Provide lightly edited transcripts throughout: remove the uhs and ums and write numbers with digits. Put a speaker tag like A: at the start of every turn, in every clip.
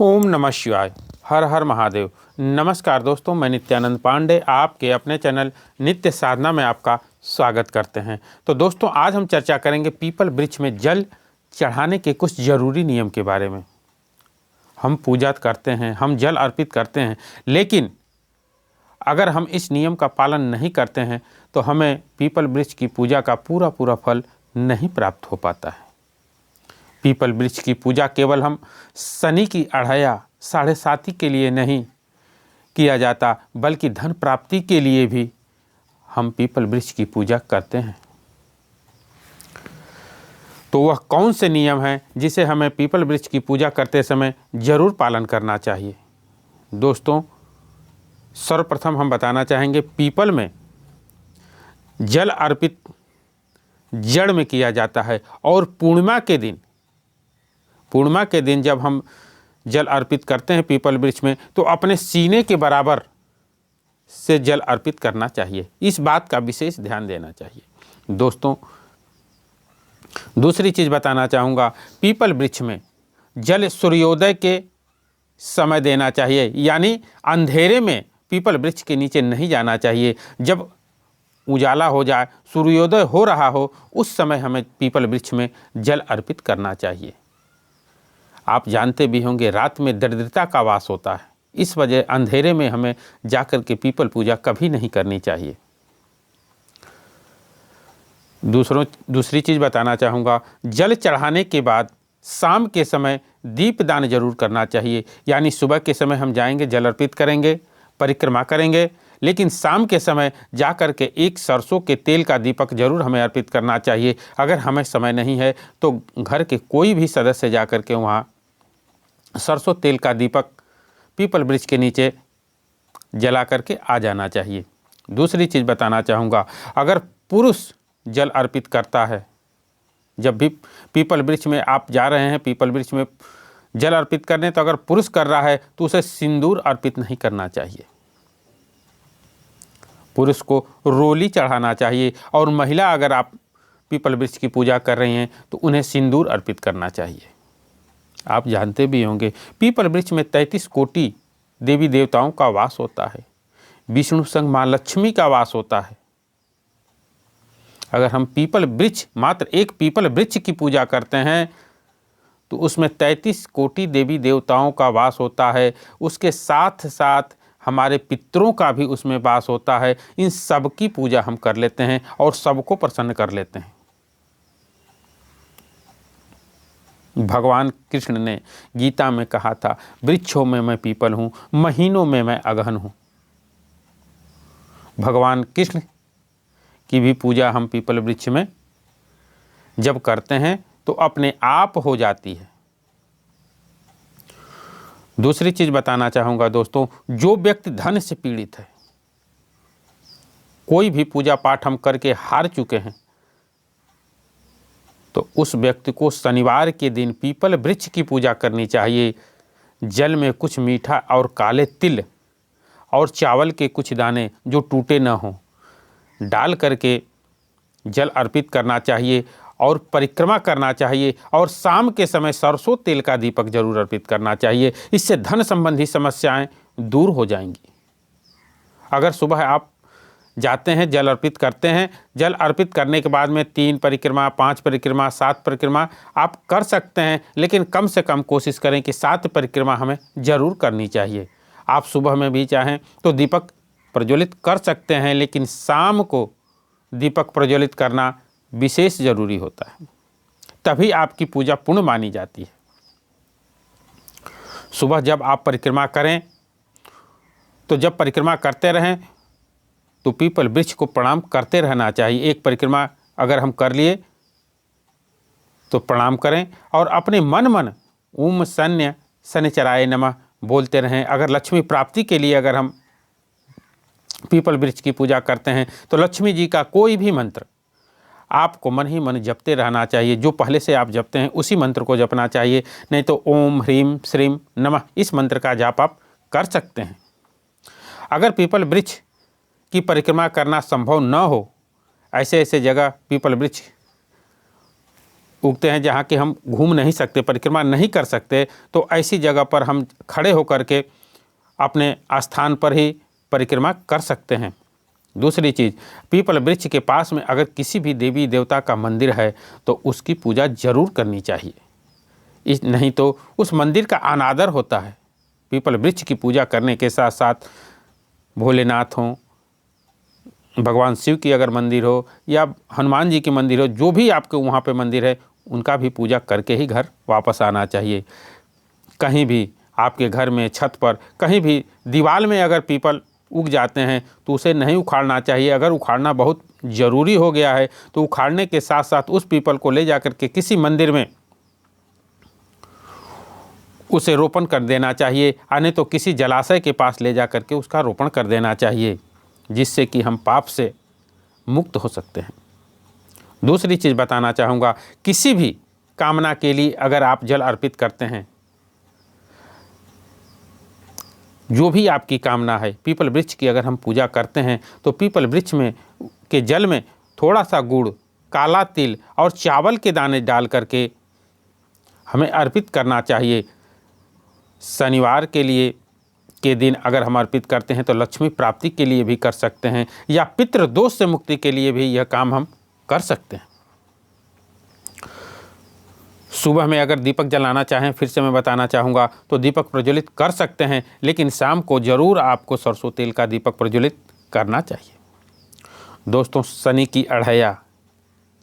A: ओम नमः शिवाय। हर हर महादेव। नमस्कार दोस्तों, मैं नित्यानंद पांडे आपके अपने चैनल नित्य साधना में आपका स्वागत करते हैं। तो दोस्तों, आज हम चर्चा करेंगे पीपल वृक्ष में जल चढ़ाने के कुछ ज़रूरी नियम के बारे में। हम पूजा करते हैं, हम जल अर्पित करते हैं, लेकिन अगर हम इस नियम का पालन नहीं करते हैं तो हमें पीपल वृक्ष की पूजा का पूरा फल नहीं प्राप्त हो पाता है। पीपल वृक्ष की पूजा केवल हम शनि की अढ़ाया साढ़े साती के लिए नहीं किया जाता, बल्कि धन प्राप्ति के लिए भी हम पीपल वृक्ष की पूजा करते हैं। तो वह कौन से नियम हैं जिसे हमें पीपल वृक्ष की पूजा करते समय जरूर पालन करना चाहिए? दोस्तों, सर्वप्रथम हम बताना चाहेंगे, पीपल में जल अर्पित जड़ में किया जाता है और पूर्णिमा के दिन जब हम जल अर्पित करते हैं पीपल वृक्ष में, तो अपने सीने के बराबर से जल अर्पित करना चाहिए। इस बात का विशेष ध्यान देना चाहिए। दोस्तों, दूसरी चीज़ बताना चाहूँगा, पीपल वृक्ष में जल सूर्योदय के समय देना चाहिए, यानी अंधेरे में पीपल वृक्ष के नीचे नहीं जाना चाहिए। जब उजाला हो जाए, सूर्योदय हो रहा हो, उस समय हमें पीपल वृक्ष में जल अर्पित करना चाहिए। आप जानते भी होंगे, रात में दरिद्रता का वास होता है, इस वजह अंधेरे में हमें जाकर के पीपल पूजा कभी नहीं करनी चाहिए। दूसरी चीज़ बताना चाहूँगा, जल चढ़ाने के बाद शाम के समय दीपदान जरूर करना चाहिए। यानी सुबह के समय हम जाएंगे, जल अर्पित करेंगे, परिक्रमा करेंगे, लेकिन शाम के समय जाकर के एक सरसों के तेल का दीपक जरूर हमें अर्पित करना चाहिए। अगर हमें समय नहीं है तो घर के कोई भी सदस्य जाकर के वहाँ सरसों तेल का दीपक पीपल वृक्ष के नीचे जला करके आ जाना चाहिए। दूसरी चीज़ बताना चाहूँगा, अगर पुरुष जल अर्पित करता है, जब भी पीपल वृक्ष में आप जा रहे हैं पीपल वृक्ष में जल अर्पित करने, तो अगर पुरुष कर रहा है तो उसे सिंदूर अर्पित नहीं करना चाहिए। पुरुष को रोली चढ़ाना चाहिए, और महिला अगर आप पीपल वृक्ष की पूजा कर रही हैं तो उन्हें सिंदूर अर्पित करना चाहिए। आप जानते भी होंगे, पीपल वृक्ष में 33 कोटि देवी देवताओं का वास होता है। विष्णु संग माँ लक्ष्मी का वास होता है। अगर हम पीपल वृक्ष, मात्र एक पीपल वृक्ष की पूजा करते हैं तो उसमें 33 कोटि देवी देवताओं का वास होता है। उसके साथ साथ हमारे पितरों का भी उसमें वास होता है। इन सब की पूजा हम कर लेते हैं और सबको प्रसन्न कर लेते हैं। भगवान कृष्ण ने गीता में कहा था, वृक्षों में मैं पीपल हूँ, महीनों में मैं अगहन हूँ। भगवान कृष्ण की भी पूजा हम पीपल वृक्ष में जब करते हैं तो अपने आप हो जाती है। दूसरी चीज बताना चाहूँगा दोस्तों, जो व्यक्ति धन से पीड़ित है, कोई भी पूजा पाठ हम करके हार चुके हैं, तो उस व्यक्ति को शनिवार के दिन पीपल वृक्ष की पूजा करनी चाहिए। जल में कुछ मीठा और काले तिल और चावल के कुछ दाने जो टूटे न हों डाल करके जल अर्पित करना चाहिए और परिक्रमा करना चाहिए। और शाम के समय सरसों तेल का दीपक जरूर अर्पित करना चाहिए। इससे धन संबंधी समस्याएं दूर हो जाएंगी। अगर सुबह आप जाते हैं, जल अर्पित करते हैं, जल अर्पित करने के बाद में 3 परिक्रमा, 5 परिक्रमा, 7 परिक्रमा आप कर सकते हैं, लेकिन कम से कम कोशिश करें कि 7 परिक्रमा हमें जरूर करनी चाहिए। आप सुबह में भी चाहें तो दीपक प्रज्वलित कर सकते हैं, लेकिन शाम को दीपक प्रज्वलित करना विशेष जरूरी होता है, तभी आपकी पूजा पूर्ण मानी जाती है। सुबह जब आप परिक्रमा करें तो जब परिक्रमा करते रहें तो पीपल वृक्ष को प्रणाम करते रहना चाहिए। एक परिक्रमा अगर हम कर लिए तो प्रणाम करें और अपने मन ओम शन्य शनिचराय नमः बोलते रहें। अगर लक्ष्मी प्राप्ति के लिए अगर हम पीपल वृक्ष की पूजा करते हैं तो लक्ष्मी जी का कोई भी मंत्र आपको मन ही मन जपते रहना चाहिए। जो पहले से आप जपते हैं उसी मंत्र को जपना चाहिए, नहीं तो ओम ह्रीम श्रीम नमः इस मंत्र का जाप आप कर सकते हैं। अगर पीपल वृक्ष की परिक्रमा करना संभव न हो, ऐसे जगह पीपल वृक्ष उगते हैं जहाँ कि हम घूम नहीं सकते, परिक्रमा नहीं कर सकते, तो ऐसी जगह पर हम खड़े होकर के अपने स्थान पर ही परिक्रमा कर सकते हैं। दूसरी चीज़, पीपल वृक्ष के पास में अगर किसी भी देवी देवता का मंदिर है तो उसकी पूजा जरूर करनी चाहिए। नहीं तो उस मंदिर का अनादर होता है। पीपल वृक्ष की पूजा करने के साथ साथ भोलेनाथ हों, भगवान शिव की अगर मंदिर हो या हनुमान जी की मंदिर हो, जो भी आपके वहाँ पे मंदिर है उनका भी पूजा करके ही घर वापस आना चाहिए। कहीं भी आपके घर में, छत पर, कहीं भी दीवार में अगर पीपल उग जाते हैं तो उसे नहीं उखाड़ना चाहिए। अगर उखाड़ना बहुत ज़रूरी हो गया है तो उखाड़ने के साथ साथ उस पीपल को ले जाकर के किसी मंदिर में उसे रोपण कर देना चाहिए, नहीं तो किसी जलाशय के पास ले जा करके उसका रोपण कर देना चाहिए, जिससे कि हम पाप से मुक्त हो सकते हैं। दूसरी चीज़ बताना चाहूँगा, किसी भी कामना के लिए अगर आप जल अर्पित करते हैं, जो भी आपकी कामना है, पीपल वृक्ष की अगर हम पूजा करते हैं तो पीपल वृक्ष में के जल में थोड़ा सा गुड़, काला तिल और चावल के दाने डाल करके हमें अर्पित करना चाहिए। शनिवार के लिए के दिन अगर हम अर्पित करते हैं तो लक्ष्मी प्राप्ति के लिए भी कर सकते हैं, या पितृ दोष से मुक्ति के लिए भी यह काम हम कर सकते हैं। सुबह में अगर दीपक जलाना चाहें, फिर से मैं बताना चाहूँगा, तो दीपक प्रज्वलित कर सकते हैं, लेकिन शाम को ज़रूर आपको सरसों तेल का दीपक प्रज्वलित करना चाहिए। दोस्तों, शनि की अढ़ैया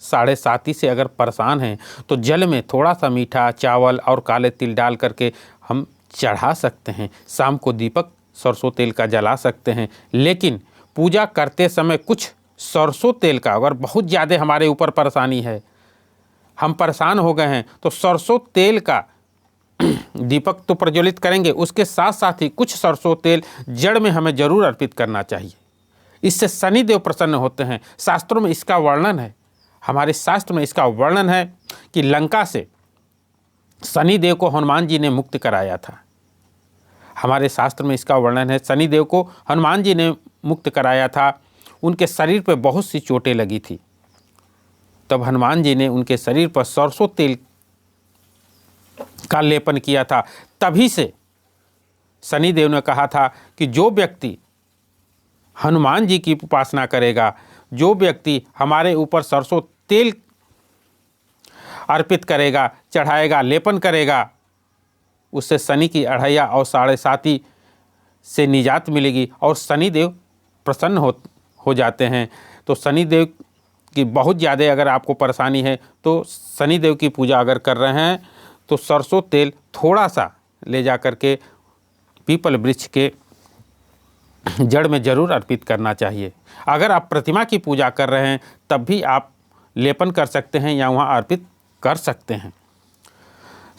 A: 7:30 से अगर परेशान हैं तो जल में थोड़ा सा मीठा चावल और काले तिल डाल करके हम चढ़ा सकते हैं। शाम को दीपक सरसों तेल का जला सकते हैं, लेकिन पूजा करते समय कुछ सरसों तेल का, अगर बहुत ज़्यादा हमारे ऊपर परेशानी है, हम परेशान हो गए हैं, तो सरसों तेल का दीपक तो प्रज्वलित करेंगे, उसके साथ साथ ही कुछ सरसों तेल जड़ में हमें जरूर अर्पित करना चाहिए। इससे शनिदेव प्रसन्न होते हैं। शास्त्रों में इसका वर्णन है, हमारे शास्त्र में इसका वर्णन है कि लंका से शनिदेव को हनुमान जी ने मुक्त कराया था। हमारे शास्त्र में इसका वर्णन है, शनिदेव को हनुमान जी ने मुक्त कराया था। उनके शरीर पर बहुत सी चोटें लगी थी, तब हनुमान जी ने उनके शरीर पर सरसों तेल का लेपन किया था। तभी से शनिदेव ने कहा था कि जो व्यक्ति हनुमान जी की उपासना करेगा, जो व्यक्ति हमारे ऊपर सरसों तेल अर्पित करेगा, चढ़ाएगा, लेपन करेगा, उससे शनि की अढ़ैया और 7:30 से निजात मिलेगी और शनिदेव प्रसन्न हो जाते हैं। तो शनिदेव की बहुत ज़्यादा अगर आपको परेशानी है तो शनिदेव की पूजा अगर कर रहे हैं तो सरसों तेल थोड़ा सा ले जा कर के पीपल वृक्ष के जड़ में ज़रूर अर्पित करना चाहिए। अगर आप प्रतिमा की पूजा कर रहे हैं तब भी आप लेपन कर सकते हैं या वहाँ अर्पित कर सकते हैं।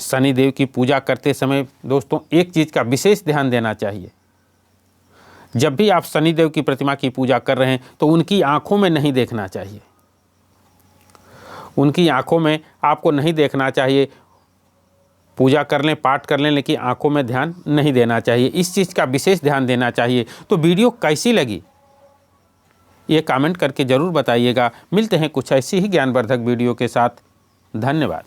A: शनिदेव की पूजा करते समय दोस्तों एक चीज़ का विशेष ध्यान देना चाहिए। जब भी आप शनिदेव की प्रतिमा की पूजा कर रहे हैं तो उनकी आंखों में नहीं देखना चाहिए, उनकी आंखों में आपको नहीं देखना चाहिए। पूजा कर लें, पाठ कर लें, लेकिन आंखों में ध्यान नहीं देना चाहिए। इस चीज़ का विशेष ध्यान देना चाहिए। तो वीडियो कैसी लगी ये कमेंट करके ज़रूर बताइएगा। मिलते हैं कुछ ऐसी ही ज्ञानवर्धक वीडियो के साथ। धन्यवाद।